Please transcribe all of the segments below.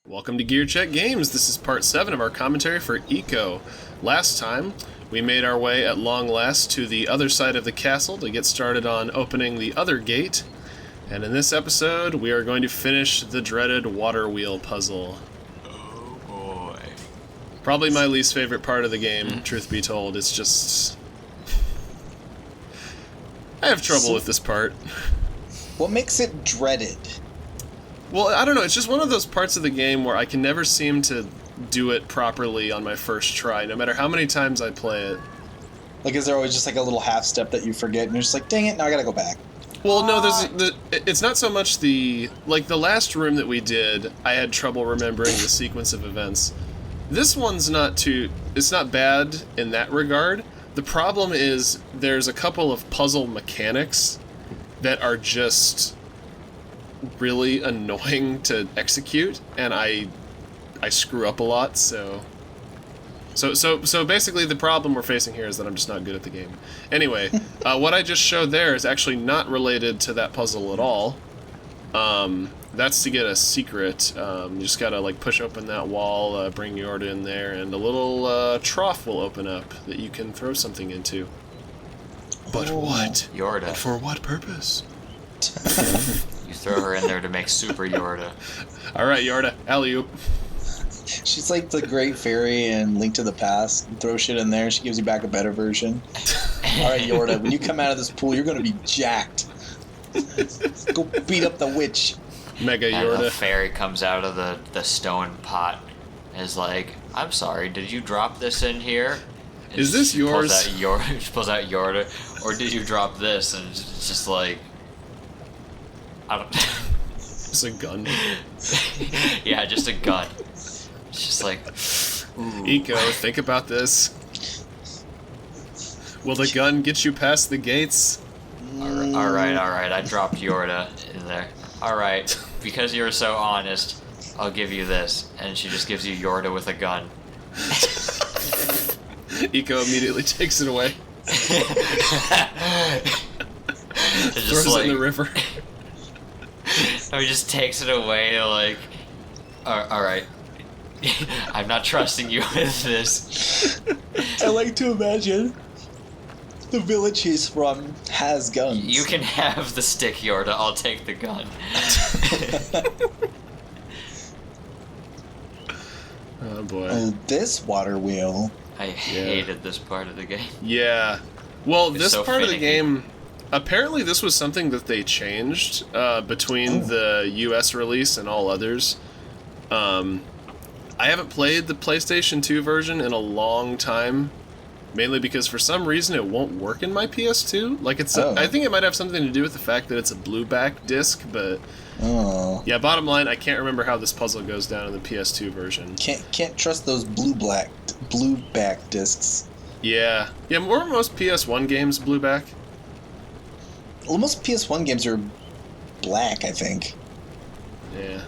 Welcome to GearCheckGames. This is part 7 of our commentary for Eco. Last time, we made our way at long last to the other side of the castle to get started on opening the other gate. And in this episode, we are going to finish the dreaded water wheel puzzle. Oh boy. Probably my least favorite part of the game, truth be told. It's just... I have trouble with this part. What makes it dreaded? Well, I don't know, it's just one of those parts of the game where I can never seem to do it properly on my first try, no matter how many times I play it. Like, is there always just like a little half step that you forget and you're just like, dang it, now I gotta go back? Well, no, it's not so much the last room that we did, I had trouble remembering the sequence of events. This one's it's not bad in that regard. The problem is there's a couple of puzzle mechanics that are just really annoying to execute, and I screw up a lot, so basically the problem we're facing here is that I'm just not good at the game. Anyway, what I just showed there is actually not related to that puzzle at all. That's to get a secret. You just gotta like push open that wall, bring Yorda in there, and a little trough will open up that you can throw something into. But what? Yorda. And for what purpose? You throw her in there to make Super Yorda. Alright, Yorda, alley-oop. She's like the Great Fairy in Link to the Past. You throw shit in there, she gives you back a better version. Alright, Yorda, when you come out of this pool, you're gonna be jacked. Go beat up the witch. Mega And Yorda. the fairy comes out of the stone pot and is like, I'm sorry, did you drop this in here? And Is this she yours? She pulls out Yorda. Or did you drop this? And it's just like... I don't... It's a gun. Yeah, just a gun. It's just like... Ooh. Eco, think about this. Will the gun get you past the gates? Alright, I dropped Yorda in there. Alright, because you're so honest, I'll give you this. And she just gives you Yorda with a gun. Eco immediately takes it away. Just Throws it in the river. He just takes it away, like, alright. I'm not trusting you with this. I like to imagine the village he's from has guns. You can have the stick, Yorda, I'll take the gun. Oh boy. Oh, this water wheel. I hated this part of the game. Yeah. Well, It's this so part of the finicky. game, apparently this was something that they changed between the US release and all others. I haven't played the PlayStation 2 version in a long time, mainly because for some reason it won't work in my PS2. Like I think it might have something to do with the fact that it's a blue-back disc, but yeah, bottom line, I can't remember how this puzzle goes down in the PS2 version. Can't trust those blue-back discs. Yeah. Yeah, were most PS1 games blue-back? Well, most PS1 games are black, I think. Yeah.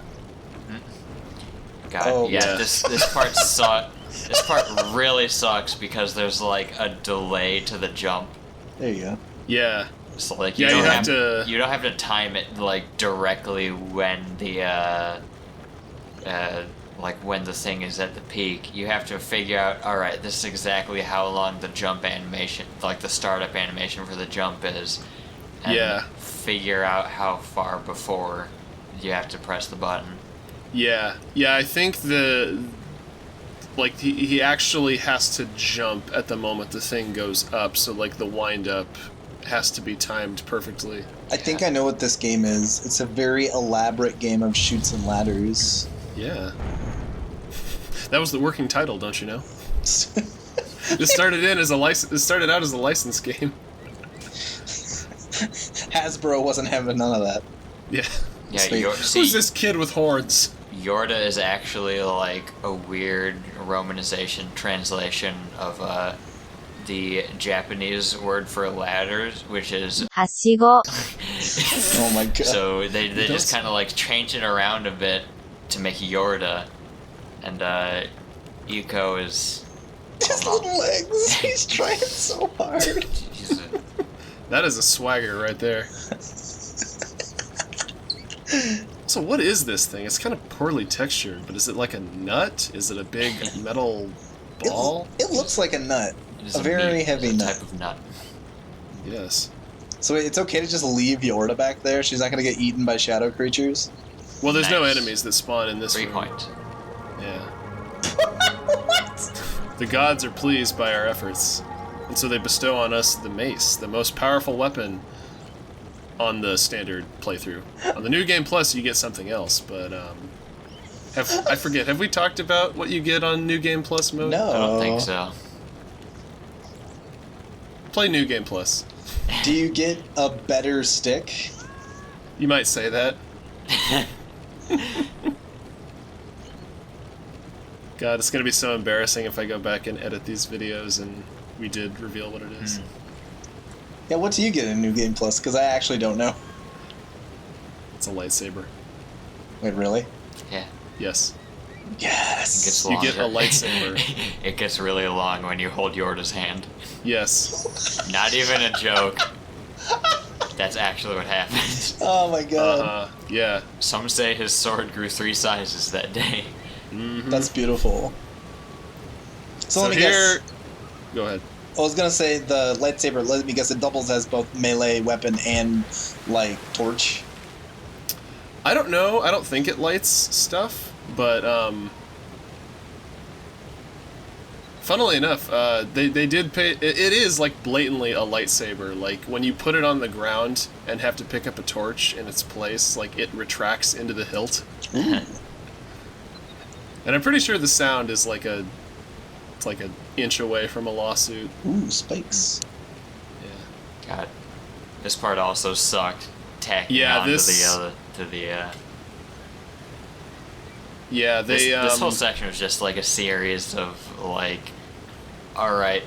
God, Oh, yeah, yeah. this part this part really sucks because there's like a delay to the jump. There you go. Yeah. So like Yeah, you you don't have to- you don't have to time it like directly when the like when the thing is at the peak. You have to figure out, all right, this is exactly how long the jump animation, like the startup animation for the jump is. And Yeah. figure out how far before you have to press the button. Yeah. Yeah, I think he actually has to jump at the moment the thing goes up, so like the wind up has to be timed perfectly. I think I know what this game is. It's a very elaborate game of shoots and ladders. Yeah. That was the working title, don't you know? It started out as a license game. Hasbro wasn't having none of that. Yeah. Yeah, Sweet. Who's this kid with horns? Yorda is actually like a weird romanization translation of the Japanese word for ladders, which is 하시고 Oh my god. so they just kind of like change it around a bit to make Yorda, and Eco is His little legs. He's trying so hard. he's a, That is a swagger right there. So what is this thing? It's kind of poorly textured, but is it like a nut? Is it a big metal ball? It looks like a nut. It is A very heavy nut. type of nut. Yes. So it's okay to just leave Yorda back there? She's not going to get eaten by shadow creatures? Well, there's no Nice. enemies that spawn in this 3 room. points. Yeah. What? The gods are pleased by our efforts, and so they bestow on us the mace, the most powerful weapon on the standard playthrough. On the New Game Plus, you get something else, but I forget. Have we talked about what you get on New Game Plus mode? No. I don't think so. Play New Game Plus. Do you get a better stick? You might say that. God, it's gonna be so embarrassing if I go back and edit these videos and we did reveal what it is. Yeah, what do you get in New Game Plus? Because I actually don't know. It's a lightsaber. Wait, really? Yeah. Yes. It Yes. gets You get a longer. lightsaber. It gets really long when you hold Yorda's hand. Yes. Not even a joke. That's actually what happened. Oh my god. Yeah. Some say his sword grew 3 sizes that day. Mm-hmm. That's beautiful. So let me here, guess. go ahead. I was gonna say the lightsaber, let me guess, it doubles as both melee weapon and, like, torch. I don't know. I don't think it lights stuff, but funnily enough, they did pay. It is like blatantly a lightsaber. Like when you put it on the ground and have to pick up a torch in its place, like it retracts into the hilt. Ooh. And I'm pretty sure the sound is like it's like an inch away from a lawsuit. Ooh, spikes. Yeah. God. This part also sucked. Tacking Yeah, on this- to the Yeah, they this whole section was just like a series of like, alright,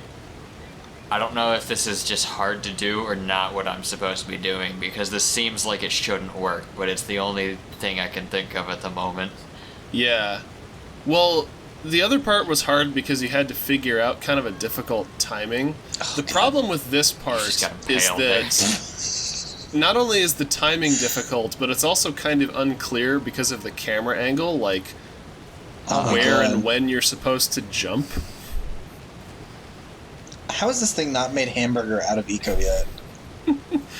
I don't know if this is just hard to do or not what I'm supposed to be doing, because this seems like it shouldn't work, but it's the only thing I can think of at the moment. Yeah. Well, the other part was hard because you had to figure out kind of a difficult timing. Oh, The God. problem with this part Just got is impaled that not only is the timing difficult, but it's also kind of unclear because of the camera angle, like Oh my where God. and when you're supposed to jump. How is this thing not made hamburger out of eco yet?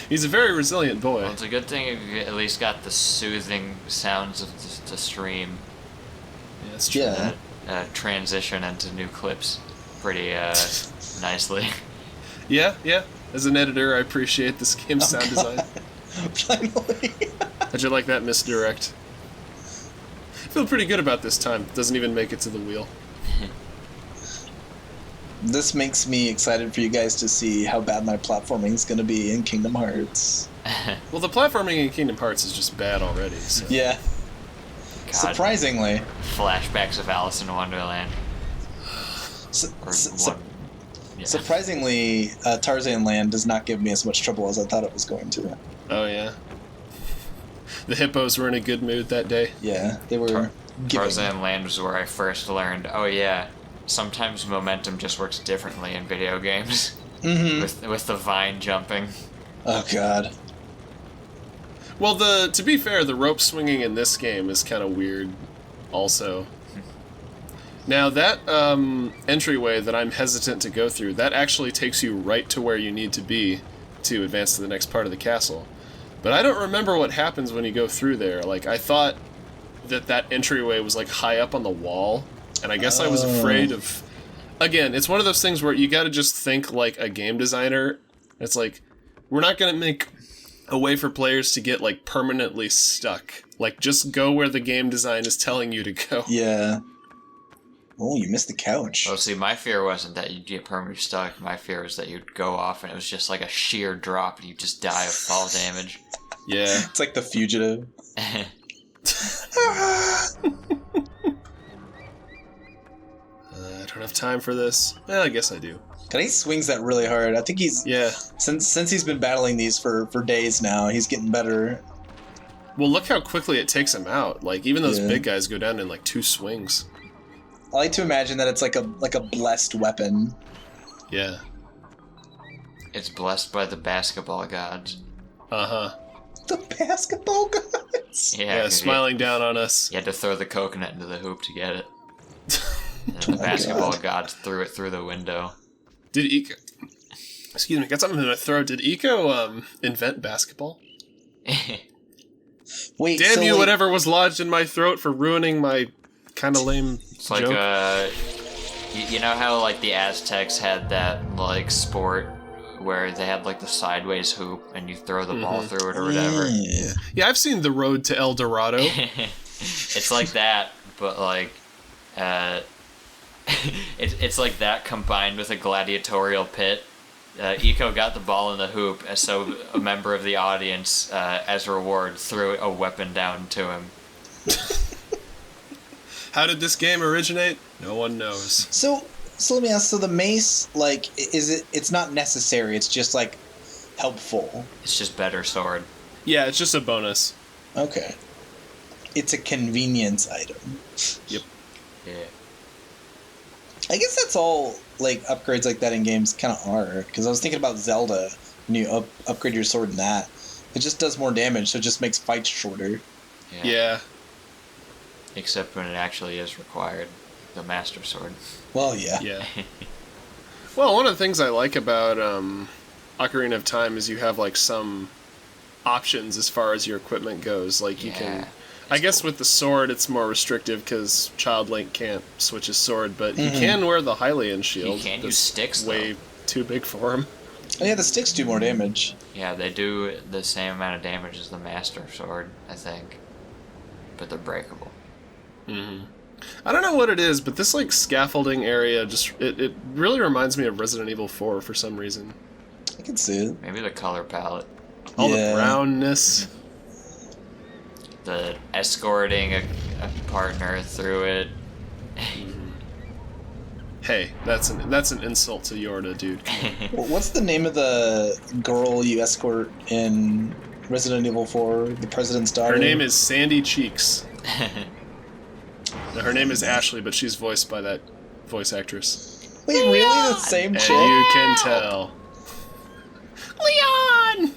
He's a very resilient boy. Well, it's a good thing if you at least got the soothing sounds of the stream. Yeah, that's true. Yeah. Transition into new clips pretty nicely. Yeah, yeah. As an editor, I appreciate this game's sound design. Finally. How'd you like that misdirect? I feel pretty good about this time. Doesn't even make it to the wheel. This makes me excited for you guys to see how bad my platforming is going to be in Kingdom Hearts. Well, the platforming in Kingdom Hearts is just bad already, so... Yeah. God. Surprisingly. Flashbacks of Alice in Wonderland. Su- Or su- one. Yeah. Surprisingly, Tarzan Land does not give me as much trouble as I thought it was going to. Oh, yeah. The hippos were in a good mood that day. Yeah, they were giving. Tarzan Land was where I first learned, oh yeah, sometimes momentum just works differently in video games. Mm-hmm. With the vine jumping. Oh, God. Well, to be fair, the rope swinging in this game is kind of weird also. Now, that entryway that I'm hesitant to go through, that actually takes you right to where you need to be to advance to the next part of the castle. But I don't remember what happens when you go through there. Like, I thought that entryway was, like, high up on the wall, and I guess I was afraid of... Again, it's one of those things where you gotta just think like a game designer. It's like, we're not gonna make a way for players to get, like, permanently stuck. Like, just go where the game design is telling you to go. Yeah. Oh, you missed the couch. Well, see, my fear wasn't that you'd get permanently stuck. My fear was that you'd go off and it was just like a sheer drop and you'd just die of fall damage. Yeah. It's like the fugitive. I don't have time for this. Well, I guess I do. God, he swings that really hard. I think he's Yeah. since he's been battling these for days now, he's getting better. Well, look how quickly it takes him out. Like, even those Yeah. big guys go down in, like, 2 swings. I like to imagine that it's like a blessed weapon. Yeah. It's blessed by the basketball gods. Uh-huh. The basketball gods. Yeah, 'cause smiling down on us. You had to throw the coconut into the hoop to get it. And the basketball god threw it through the window. Did Eco... Excuse me, got something in my throat. Did Eco invent basketball? Wait, Damn so, you, like, whatever was lodged in my throat for ruining my kind of lame It's like, joke. you know how, like, the Aztecs had that, like, sport where they had, like, the sideways hoop and you throw the ball through it or whatever? Yeah, I've seen The Road to El Dorado. It's like that, but, like, it's like that combined with a gladiatorial pit. Eco got the ball in the hoop, and so a member of the audience, as a reward, threw a weapon down to him. How did this game originate? No one knows. So let me ask. So the mace, like, it's not necessary. It's just like helpful. It's just better sword. Yeah, it's just a bonus. Okay. It's a convenience item. Yep. Yeah. I guess that's all, like, upgrades like that in games kind of are. Because I was thinking about Zelda, when you upgrade your sword in that. It just does more damage, so it just makes fights shorter. Yeah. Except when it actually is required. The Master Sword. Well, yeah. Yeah. Well, one of the things I like about Ocarina of Time is you have, like, some options as far as your equipment goes. Like, you can... I guess cool. with the sword, it's more restrictive because Child Link can't switch his sword, but he can wear the Hylian shield. He can that's use sticks, way though. too big for him. Oh, yeah, the sticks do more damage. Yeah, they do the same amount of damage as the Master Sword, I think. But they're breakable. Mm-hmm. I don't know what it is, but this, like, scaffolding area just... It really reminds me of Resident Evil 4 for some reason. I can see it. Maybe the color palette. All Yeah. the brownness. The escorting a partner through it. Hey, that's an insult to Yorda, dude. What's the name of the girl you escort in Resident Evil 4, the president's daughter? Her name is Sandy Cheeks. No, her name is Ashley, but she's voiced by that voice actress. Wait, really? The same And chick? you can tell. Leon!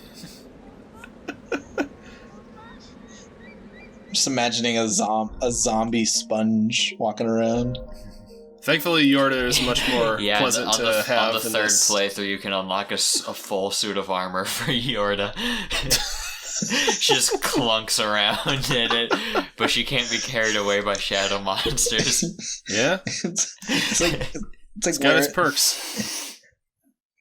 I'm just imagining a zombie sponge walking around. Thankfully, Yorda is much more pleasant on to the, have on the than third this. playthrough, you can unlock a full suit of armor for Yorda. She just clunks around in it, but she can't be carried away by shadow monsters. Yeah, it's like it's got its perks.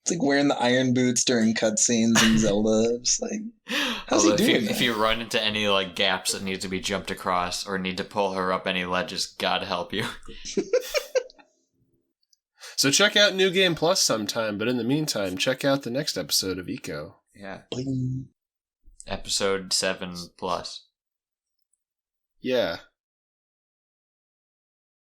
It's like wearing the iron boots during cutscenes in Zelda. Just like, how's he doing that? If you run into any, like, gaps that need to be jumped across or need to pull her up any ledges, God help you. So check out New Game Plus sometime, but in the meantime, check out the next episode of Eco. Yeah. Bling. Episode 7+. Yeah.